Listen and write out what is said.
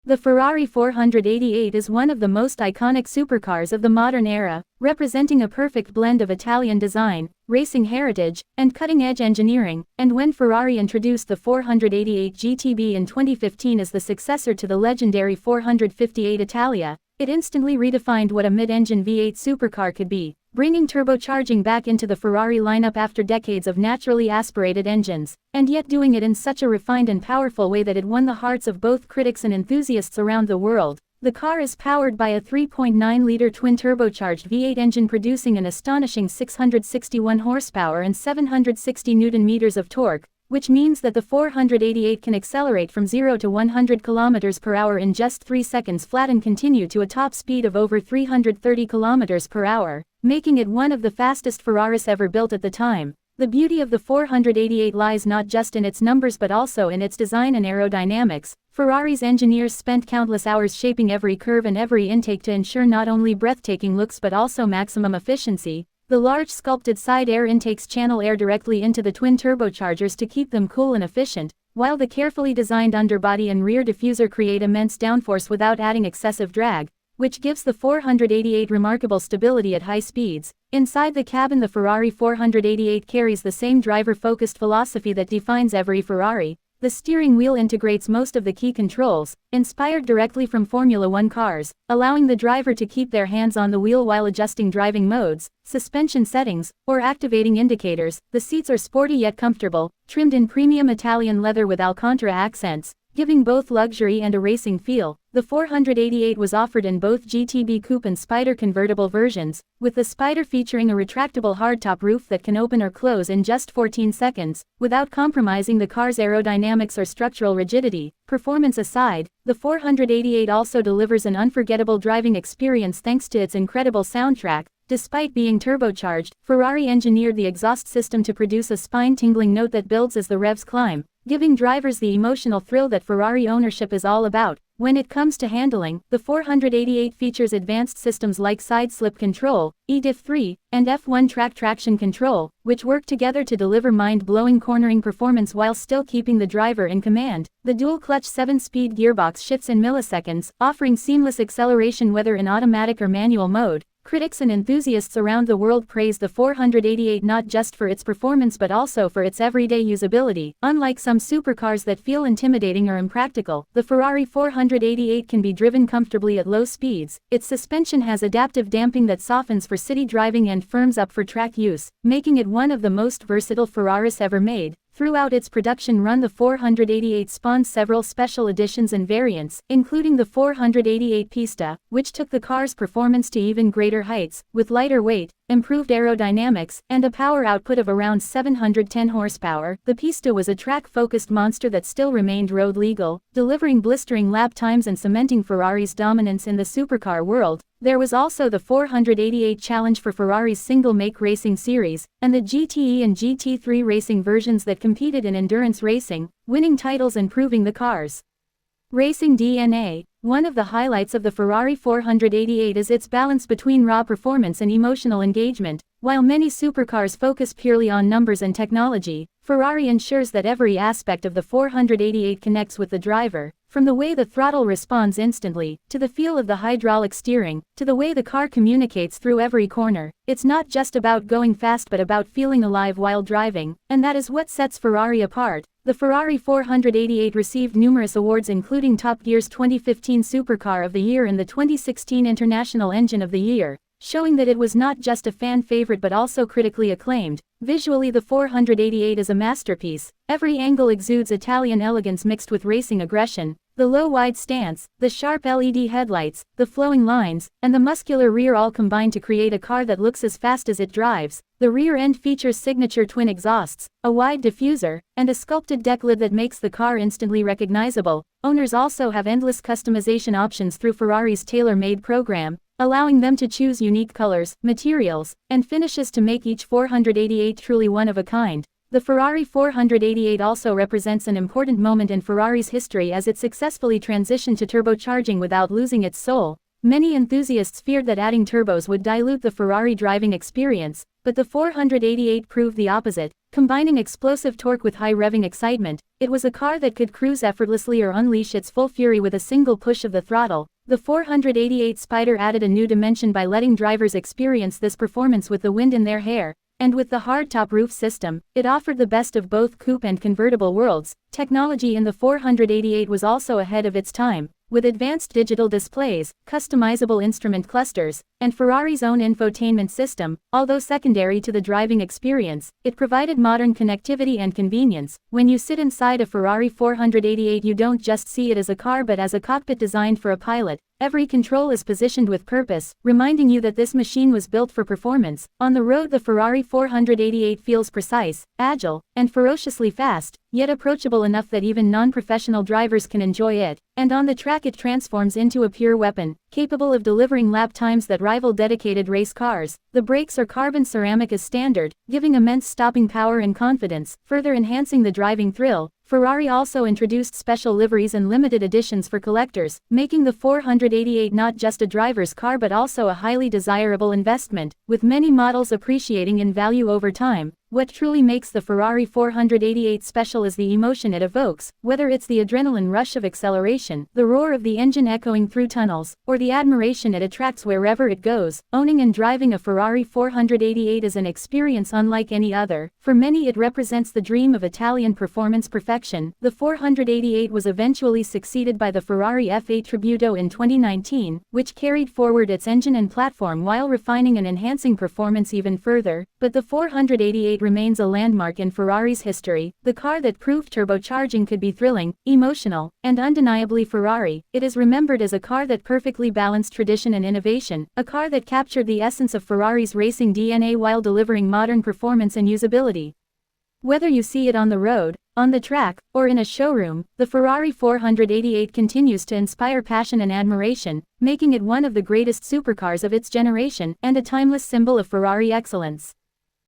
The Ferrari 488 is one of the most iconic supercars of the modern era, representing a perfect blend of Italian design, racing heritage, and cutting-edge engineering. And when Ferrari introduced the 488 GTB in 2015 as the successor to the legendary 458 Italia, it instantly redefined what a mid-engine V8 supercar could be, bringing turbocharging back into the Ferrari lineup after decades of naturally aspirated engines, and yet doing it in such a refined and powerful way that it won the hearts of both critics and enthusiasts around the world. The car is powered by a 3.9-liter twin-turbocharged V8 engine producing an astonishing 661 horsepower and 760 Nm of torque, which means that the 488 can accelerate from 0 to 100 km per hour in just 3 seconds flat and continue to a top speed of over 330 km per hour, making it one of the fastest Ferraris ever built at the time. The beauty of the 488 lies not just in its numbers but also in its design and aerodynamics. Ferrari's engineers spent countless hours shaping every curve and every intake to ensure not only breathtaking looks but also maximum efficiency. The large sculpted side air intakes channel air directly into the twin turbochargers to keep them cool and efficient, while the carefully designed underbody and rear diffuser create immense downforce without adding excessive drag, which gives the 488 remarkable stability at high speeds. Inside the cabin, the Ferrari 488 carries the same driver-focused philosophy that defines every Ferrari. The steering wheel integrates most of the key controls, inspired directly from Formula One cars, allowing the driver to keep their hands on the wheel while adjusting driving modes, suspension settings, or activating indicators. The seats are sporty yet comfortable, trimmed in premium Italian leather with Alcantara accents, giving both luxury and a racing feel. The 488 was offered in both GTB Coupe and Spider convertible versions, with the Spider featuring a retractable hardtop roof that can open or close in just 14 seconds, without compromising the car's aerodynamics or structural rigidity. Performance aside, the 488 also delivers an unforgettable driving experience thanks to its incredible soundtrack. Despite being turbocharged, Ferrari engineered the exhaust system to produce a spine-tingling note that builds as the revs climb, giving drivers the emotional thrill that Ferrari ownership is all about. When it comes to handling, the 488 features advanced systems like side slip control, eDiff3, and F1 traction control, which work together to deliver mind-blowing cornering performance while still keeping the driver in command. The dual-clutch 7-speed gearbox shifts in milliseconds, offering seamless acceleration whether in automatic or manual mode. Critics and enthusiasts around the world praise the 488 not just for its performance but also for its everyday usability. Unlike some supercars that feel intimidating or impractical, the Ferrari 488 can be driven comfortably at low speeds. Its suspension has adaptive damping that softens for city driving and firms up for track use, making it one of the most versatile Ferraris ever made. Throughout its production run, the 488 spawned several special editions and variants, including the 488 Pista, which took the car's performance to even greater heights, with lighter weight, improved aerodynamics, and a power output of around 710 horsepower. The Pista was a track-focused monster that still remained road legal, delivering blistering lap times and cementing Ferrari's dominance in the supercar world. There was also the 488 Challenge for Ferrari's single-make racing series, and the GTE and GT3 racing versions that competed in endurance racing, winning titles and proving the car's racing DNA. One of the highlights of the Ferrari 488 is its balance between raw performance and emotional engagement. While many supercars focus purely on numbers and technology, Ferrari ensures that every aspect of the 488 connects with the driver, from the way the throttle responds instantly, to the feel of the hydraulic steering, to the way the car communicates through every corner. It's not just about going fast but about feeling alive while driving, and that is what sets Ferrari apart. The Ferrari 488 received numerous awards including Top Gear's 2015 Supercar of the Year and the 2016 International Engine of the Year, showing that it was not just a fan favorite but also critically acclaimed. Visually, the 488 is a masterpiece. Every angle exudes Italian elegance mixed with racing aggression. The low wide stance, the sharp LED headlights, the flowing lines, and the muscular rear all combine to create a car that looks as fast as it drives. The rear end features signature twin exhausts, a wide diffuser, and a sculpted deck lid that makes the car instantly recognizable. Owners also have endless customization options through Ferrari's tailor-made program, allowing them to choose unique colors, materials, and finishes to make each 488 truly one of a kind. The Ferrari 488 also represents an important moment in Ferrari's history as it successfully transitioned to turbocharging without losing its soul. Many enthusiasts feared that adding turbos would dilute the Ferrari driving experience, but the 488 proved the opposite. Combining explosive torque with high revving excitement, it was a car that could cruise effortlessly or unleash its full fury with a single push of the throttle. The 488 Spider added a new dimension by letting drivers experience this performance with the wind in their hair. And with the hardtop roof system, it offered the best of both coupe and convertible worlds. Technology in the 488 was also ahead of its time, with advanced digital displays, customizable instrument clusters, and Ferrari's own infotainment system. Although secondary to the driving experience, it provided modern connectivity and convenience. When you sit inside a Ferrari 488, you don't just see it as a car but as a cockpit designed for a pilot. Every control is positioned with purpose, reminding you that this machine was built for performance. On the road, the Ferrari 488 feels precise, agile, and ferociously fast, yet approachable enough that even non-professional drivers can enjoy it. And on the track, it transforms into a pure weapon, capable of delivering lap times that rival dedicated race cars. The brakes are carbon ceramic as standard, giving immense stopping power and confidence, further enhancing the driving thrill. Ferrari also introduced special liveries and limited editions for collectors, making the 488 not just a driver's car but also a highly desirable investment, with many models appreciating in value over time. What truly makes the Ferrari 488 special is the emotion it evokes, whether it's the adrenaline rush of acceleration, the roar of the engine echoing through tunnels, or the admiration it attracts wherever it goes. Owning and driving a Ferrari 488 is an experience unlike any other. For many, it represents the dream of Italian performance perfection. The 488 was eventually succeeded by the Ferrari F8 Tributo in 2019, which carried forward its engine and platform while refining and enhancing performance even further. But the 488 remains a landmark in Ferrari's history, the car that proved turbocharging could be thrilling, emotional, and undeniably Ferrari. It is remembered as a car that perfectly balanced tradition and innovation, a car that captured the essence of Ferrari's racing DNA while delivering modern performance and usability. Whether you see it on the road, on the track, or in a showroom, the Ferrari 488 continues to inspire passion and admiration, making it one of the greatest supercars of its generation and a timeless symbol of Ferrari excellence.